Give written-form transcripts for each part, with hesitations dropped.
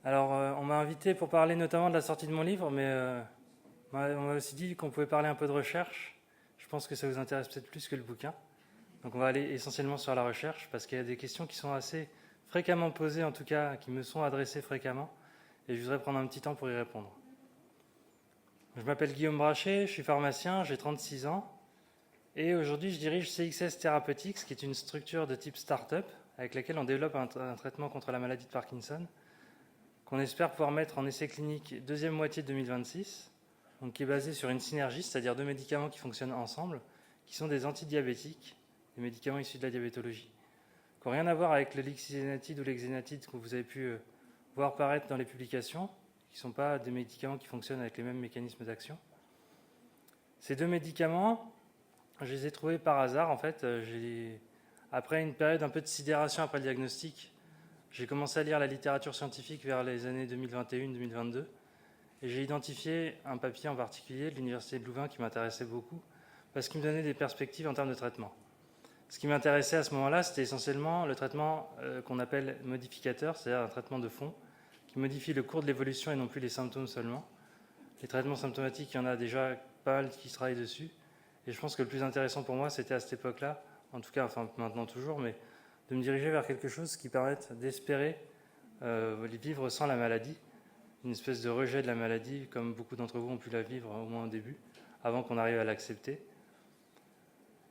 Alors, on m'a invité pour parler notamment de la sortie de mon livre, mais on m'a aussi dit qu'on pouvait parler un peu de recherche. Je pense que ça vous intéresse peut-être plus que le bouquin. Donc, on va aller essentiellement sur la recherche, parce qu'il y a des questions qui sont assez fréquemment posées, en tout cas, qui me sont adressées fréquemment, et je voudrais prendre un petit temps pour y répondre. Je m'appelle Guillaume Brachet, je suis pharmacien, j'ai 36 ans, et aujourd'hui, je dirige CXS Therapeutics, qui est une structure de type start-up, avec laquelle on développe un traitement contre la maladie de Parkinson, qu'on espère pouvoir mettre en essai clinique deuxième moitié de 2026, donc qui est basé sur une synergie, c'est-à-dire deux médicaments qui fonctionnent ensemble, qui sont des antidiabétiques, des médicaments issus de la diabétologie, qui n'ont rien à voir avec le lixisenatide ou l'exenatide que vous avez pu voir paraître dans les publications, qui ne sont pas des médicaments qui fonctionnent avec les mêmes mécanismes d'action. Ces deux médicaments, je les ai trouvés par hasard, en fait. Après une période un peu de sidération après le diagnostic, j'ai commencé à lire la littérature scientifique vers les années 2021-2022 et j'ai identifié un papier en particulier de l'Université de Louvain qui m'intéressait beaucoup parce qu'il me donnait des perspectives en termes de traitement. Ce qui m'intéressait à ce moment-là, c'était essentiellement le traitement qu'on appelle modificateur, c'est-à-dire un traitement de fond qui modifie le cours de l'évolution et non plus les symptômes seulement. Les traitements symptomatiques, il y en a déjà pas mal qui se travaillent dessus. Et je pense que le plus intéressant pour moi, c'était à cette époque-là, en tout cas, enfin maintenant toujours, mais de me diriger vers quelque chose qui permette d'espérer vivre sans la maladie, une espèce de rejet de la maladie, comme beaucoup d'entre vous ont pu la vivre au moins au début, avant qu'on arrive à l'accepter.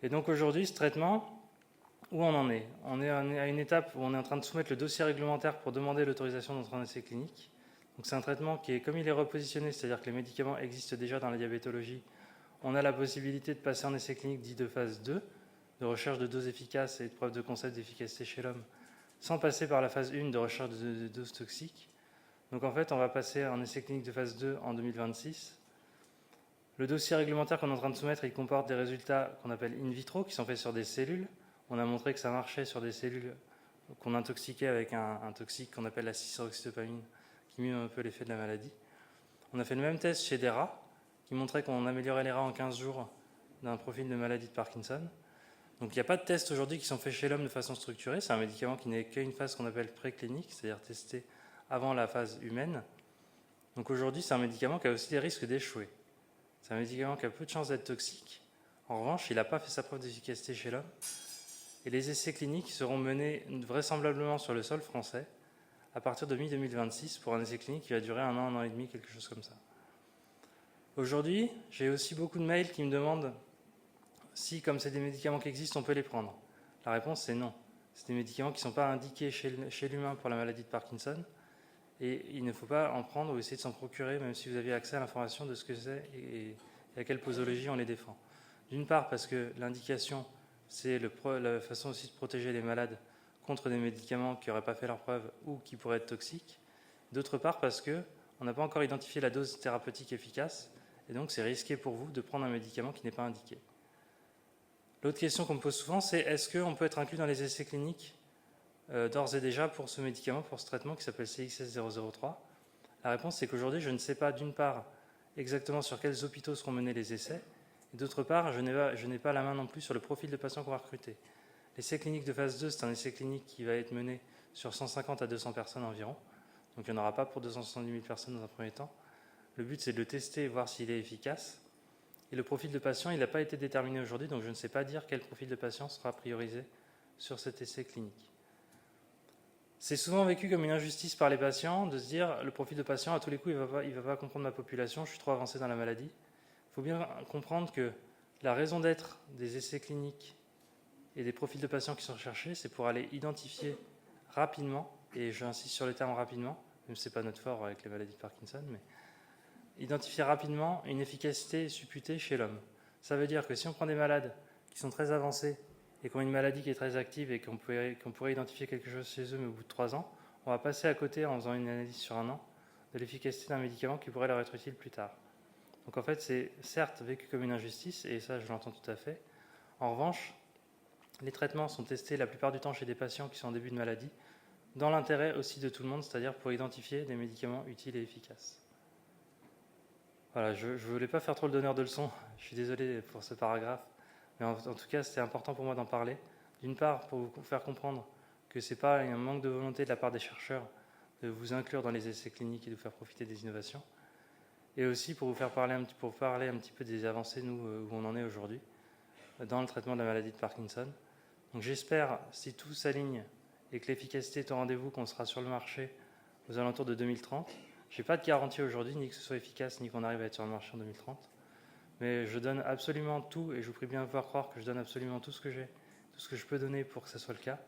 Et donc aujourd'hui, ce traitement, où on en est? On est à une étape où on est en train de soumettre le dossier réglementaire pour demander l'autorisation d'entrer en essai clinique. Donc c'est un traitement qui est, comme il est repositionné, c'est-à-dire que les médicaments existent déjà dans la diabétologie, on a la possibilité de passer en essai clinique dit de phase 2, de recherche de doses efficaces et de preuve de concept d'efficacité chez l'homme, sans passer par la phase 1 de recherche de doses toxiques. Donc en fait, on va passer en essai clinique de phase 2 en 2026. Le dossier réglementaire qu'on est en train de soumettre, il comporte des résultats qu'on appelle in vitro, qui sont faits sur des cellules. On a montré que ça marchait sur des cellules qu'on intoxiquait avec un toxique qu'on appelle la 6-hydroxydopamine, qui mime un peu l'effet de la maladie. On a fait le même test chez des rats, qui montrait qu'on améliorait les rats en 15 jours d'un profil de maladie de Parkinson. Donc il n'y a pas de tests aujourd'hui qui sont faits chez l'homme de façon structurée. C'est un médicament qui n'est qu'une phase qu'on appelle préclinique, c'est-à-dire testé avant la phase humaine. Donc aujourd'hui, c'est un médicament qui a aussi des risques d'échouer. C'est un médicament qui a peu de chances d'être toxique. En revanche, il n'a pas fait sa preuve d'efficacité chez l'homme. Et les essais cliniques seront menés vraisemblablement sur le sol français à partir de mi-2026 pour un essai clinique qui va durer un an et demi, quelque chose comme ça. Aujourd'hui, j'ai aussi beaucoup de mails qui me demandent si, comme c'est des médicaments qui existent, on peut les prendre. La réponse, c'est non. C'est des médicaments qui ne sont pas indiqués chez l'humain pour la maladie de Parkinson. Et il ne faut pas en prendre ou essayer de s'en procurer, même si vous avez accès à l'information de ce que c'est et à quelle posologie on les défend. D'une part, parce que l'indication, c'est la façon aussi de protéger les malades contre des médicaments qui n'auraient pas fait leur preuve ou qui pourraient être toxiques. D'autre part, parce qu'on n'a pas encore identifié la dose thérapeutique efficace, et donc c'est risqué pour vous de prendre un médicament qui n'est pas indiqué. L'autre question qu'on me pose souvent, c'est est-ce qu'on peut être inclus dans les essais cliniques d'ores et déjà pour ce médicament, pour ce traitement qui s'appelle CXS003 ? La réponse, c'est qu'aujourd'hui, je ne sais pas d'une part exactement sur quels hôpitaux seront menés les essais, et d'autre part, je n'ai pas la main non plus sur le profil de patients qu'on va recruter. L'essai clinique de phase 2, c'est un essai clinique qui va être mené sur 150 à 200 personnes environ, donc il n'y en aura pas pour 270 000 personnes dans un premier temps. Le but, c'est de le tester et voir s'il est efficace. Et le profil de patient, il n'a pas été déterminé aujourd'hui, donc je ne sais pas dire quel profil de patient sera priorisé sur cet essai clinique. C'est souvent vécu comme une injustice par les patients de se dire le profil de patient, à tous les coups, il ne va pas comprendre ma population, je suis trop avancé dans la maladie. Il faut bien comprendre que la raison d'être des essais cliniques et des profils de patients qui sont recherchés, c'est pour aller identifier rapidement, et j'insiste sur le terme rapidement, même si ce n'est pas notre fort avec les maladies de Parkinson, mais identifier rapidement une efficacité supputée chez l'homme. Ça veut dire que si on prend des malades qui sont très avancés et qui ont une maladie qui est très active et qu'on pourrait identifier quelque chose chez eux, mais au bout de 3 ans, on va passer à côté, en faisant une analyse sur un an, de l'efficacité d'un médicament qui pourrait leur être utile plus tard. Donc en fait, c'est certes vécu comme une injustice, et ça je l'entends tout à fait. En revanche, les traitements sont testés la plupart du temps chez des patients qui sont en début de maladie, dans l'intérêt aussi de tout le monde, c'est-à-dire pour identifier des médicaments utiles et efficaces. Voilà, je ne voulais pas faire trop le donneur de leçons, je suis désolé pour ce paragraphe, mais en tout cas c'était important pour moi d'en parler. D'une part, pour vous faire comprendre que ce n'est pas un manque de volonté de la part des chercheurs de vous inclure dans les essais cliniques et de vous faire profiter des innovations. Et aussi pour vous parler un petit peu des avancées, nous, où on en est aujourd'hui, dans le traitement de la maladie de Parkinson. Donc j'espère, si tout s'aligne et que l'efficacité est au rendez-vous, qu'on sera sur le marché aux alentours de 2030. Je n'ai pas de garantie aujourd'hui, ni que ce soit efficace, ni qu'on arrive à être sur le marché en 2030. Mais je donne absolument tout, et je vous prie bien de pouvoir croire que je donne absolument tout ce que j'ai, tout ce que je peux donner pour que ce soit le cas.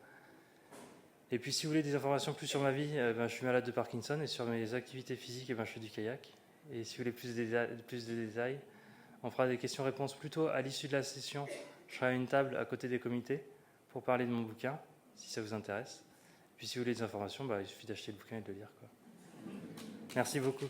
Et puis si vous voulez des informations plus sur ma vie, je suis malade de Parkinson, et sur mes activités physiques, je fais du kayak. Et si vous voulez plus de détails, on fera des questions-réponses plutôt à l'issue de la session. Je serai à une table à côté des comités pour parler de mon bouquin, si ça vous intéresse. Et puis si vous voulez des informations, il suffit d'acheter le bouquin et de le lire, quoi. Merci beaucoup.